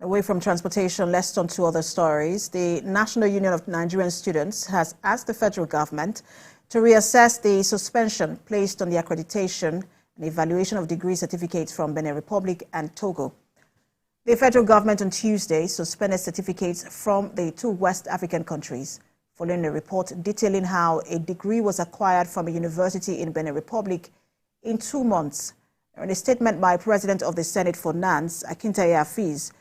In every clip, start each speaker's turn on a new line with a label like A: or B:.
A: Away from transportation, let's turn to other stories. The National Union of Nigerian Students has asked the federal government to reassess the suspension placed on the accreditation and evaluation of degree certificates from Benin Republic and Togo. The federal government on Tuesday suspended certificates from the two West African countries, following a report detailing how a degree was acquired from a university in Benin Republic in 2 months. In a statement by President of the Senate for NANS, Akintaye Hafiz,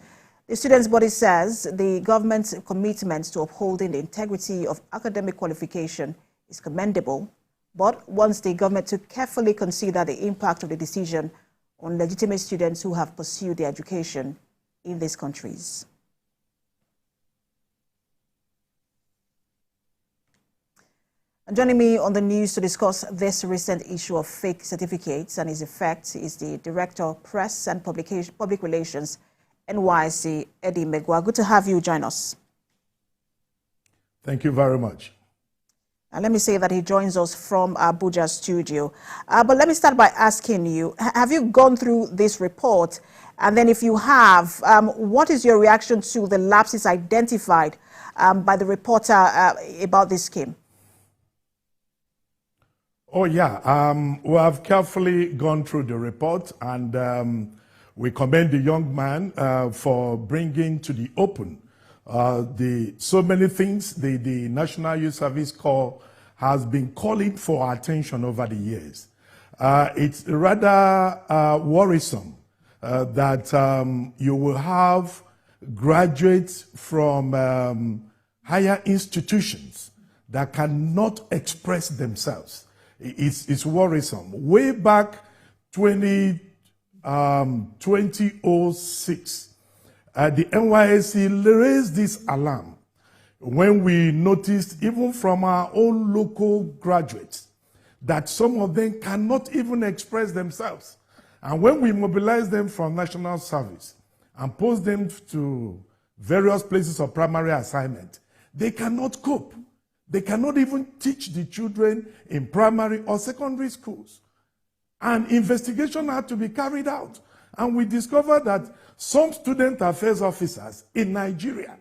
A: the students' body says the government's commitment to upholding the integrity of academic qualification is commendable, but wants the government to carefully consider the impact of the decision on legitimate students who have pursued their education in these countries. And joining me on the news to discuss this recent issue of fake certificates and its effects is the Director of Press and Public Relations, NYSC, Eddie Megwa. Good to have you join us.
B: Thank you very much.
A: And let me say that he joins us from Abuja studio. But let me start by asking you, have you gone through this report? And then if you have, what is your reaction to the lapses identified by the reporter about this scheme?
B: Oh, yeah. We have carefully gone through the report, and we commend the young man for bringing to the open so many things the National Youth Service Corps has been calling for attention over the years. It's rather worrisome that you will have graduates from higher institutions that cannot express themselves. It's worrisome. Way back 2006, the NYSC raised this alarm when we noticed, even from our own local graduates, that some of them cannot even express themselves. And when we mobilize them from national service and post them to various places of primary assignment, they cannot cope. They cannot even teach the children in primary or secondary schools. And investigation had to be carried out. And we discovered that some student affairs officers in Nigeria,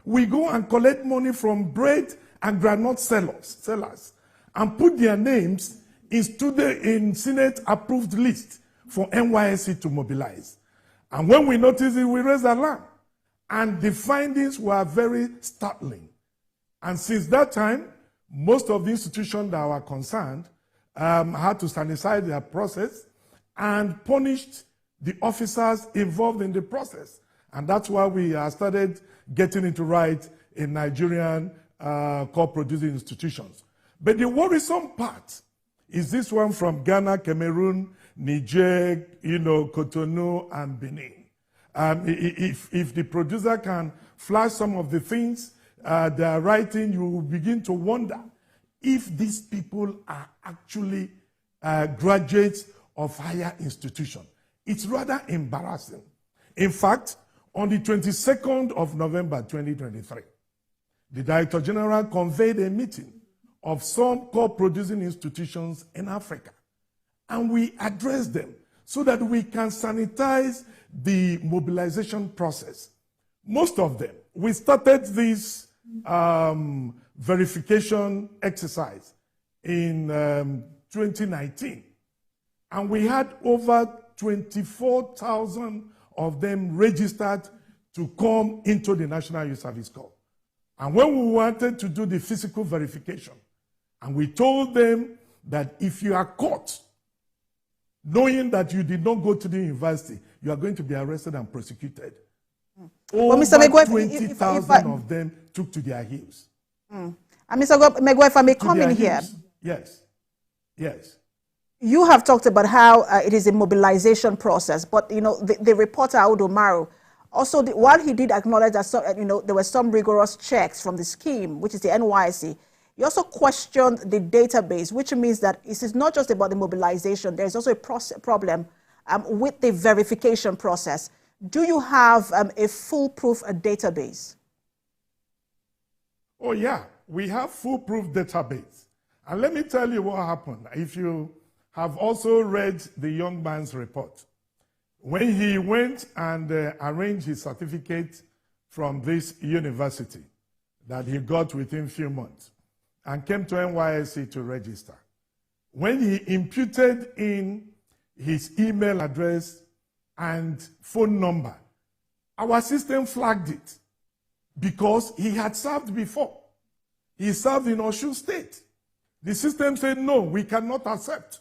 B: we go and collect money from bread and groundnut sellers and put their names in Senate-approved list for NYSC to mobilize. And when we noticed it, we raised alarm. And the findings were very startling. And since that time, most of the institutions that were concerned had to sanitize their process and punished the officers involved in the process. And that's why we started getting it right in Nigerian core-producing institutions. But the worrisome part is this one from Ghana, Cameroon, Niger, Cotonou, and Benin. If the producer can flash some of the things they are writing, you will begin to wonder if these people are actually graduates of higher institutions. It's rather embarrassing. In fact, on the 22nd of November 2023, the Director General convened a meeting of some core-producing institutions in Africa, and we addressed them so that we can sanitize the mobilization process. Most of them, we started this verification exercise in 2019, and we had over 24,000 of them registered to come into the National Youth Service Corps. And when we wanted to do the physical verification, and we told them that if you are caught knowing that you did not go to the university, you are going to be arrested and prosecuted. Over 20,000 of them took to their heels.
A: And Mr. Megwa, if I may come in here.
B: Yes. Yes.
A: You have talked about how it is a mobilization process, but the reporter Audu Maru also, while he did acknowledge that there were some rigorous checks from the scheme, which is the NYSC, he also questioned the database, which means that it is not just about the mobilization. There is also a problem with the verification process. Do you have a foolproof database?
B: Oh, yeah. We have foolproof database. And let me tell you what happened. If you have also read the young man's report, When he went and arranged his certificate from this university that he got within a few months and came to NYSC to register, when he imputed in his email address and phone number, our system flagged it because he had served before. He served in Osun State. The system said, no, we cannot accept.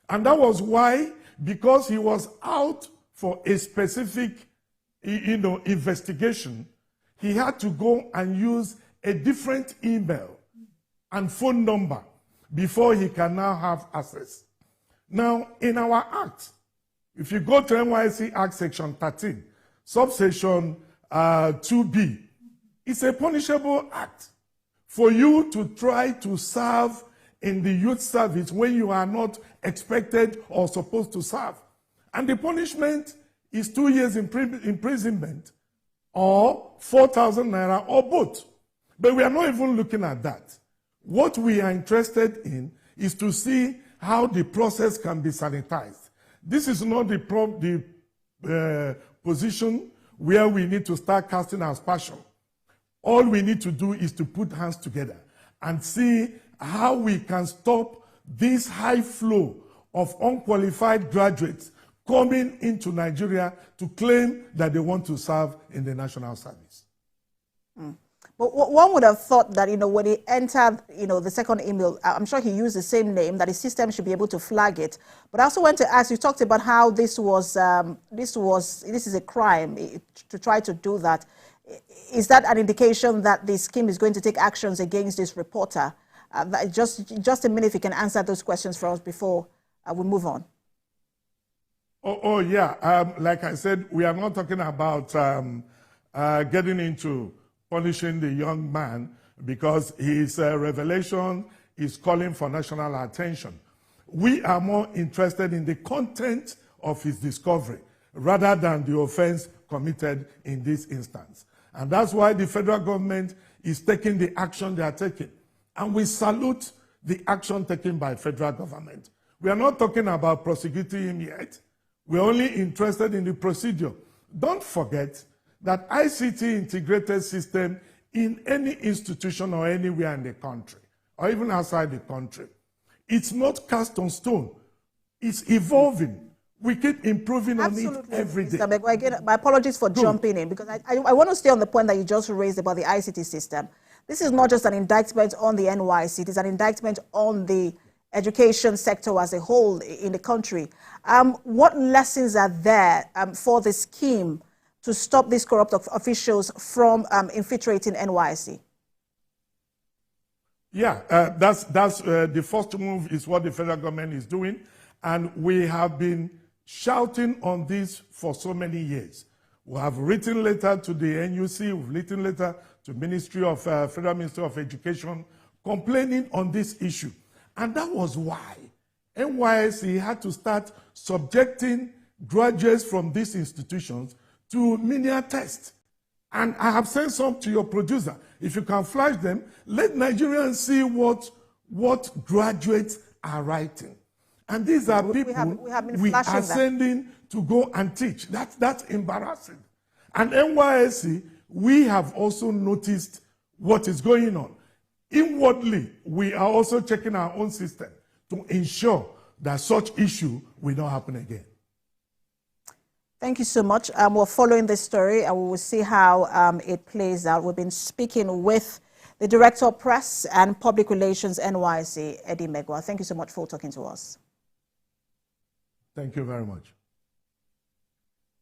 B: And that was why, because he was out for a specific investigation, he had to go and use a different email and phone number before he can now have access. Now, in our act, if you go to NYSC Act Section 13, subsection 2B, it's a punishable act for you to try to serve in the youth service when you are not expected or supposed to serve. And the punishment is 2 years imprisonment or 4,000 naira or both. But we are not even looking at that. What we are interested in is to see how the process can be sanitized. This is not the position where we need to start casting aspersion. All we need to do is to put hands together and see how we can stop this high flow of unqualified graduates coming into Nigeria to claim that they want to serve in the national service.
A: But one would have thought that, when he entered, the second email, I'm sure he used the same name, that the system should be able to flag it. But I also want to ask, you talked about how this is a crime to try to do that. Is that an indication that the scheme is going to take actions against this reporter? Just a minute, if you can answer those questions for us before we move on.
B: Yeah. Like I said, we are not talking about getting into punishing the young man because his revelation is calling for national attention. We are more interested in the content of his discovery rather than the offense committed in this instance. And that's why the federal government is taking the action they are taking. And we salute the action taken by federal government. We are not talking about prosecuting him yet. We're only interested in the procedure. Don't forget that ICT integrated system in any institution or anywhere in the country, or even outside the country, it's not cast on stone. It's evolving. We keep improving on it every day.
A: Mr. Megwa, again, my apologies for jumping in, because I want to stay on the point that you just raised about the ICT system. This is not just an indictment on the NYSC, it is an indictment on the education sector as a whole in the country. What lessons are there for the scheme to stop these corrupt officials from infiltrating NYSC?
B: Yeah, that's the first move is what the federal government is doing. And we have been shouting on this for so many years. We have written letter to the NUC, we've written letter to Federal Ministry of Education complaining on this issue. And that was why NYSC had to start subjecting graduates from these institutions to mini tests. And I have sent some to your producer. If you can flash them, let Nigerians see what graduates are writing. And these are people we are sending to go and teach. That's embarrassing. And NYSC, we have also noticed what is going on. Inwardly, we are also checking our own system to ensure that such issue will not happen again.
A: Thank you so much. We're following this story and we will see how it plays out. We've been speaking with the Director of Press and Public Relations, NYSC, Eddie Megwa. Thank you so much for talking to us.
B: Thank you very much.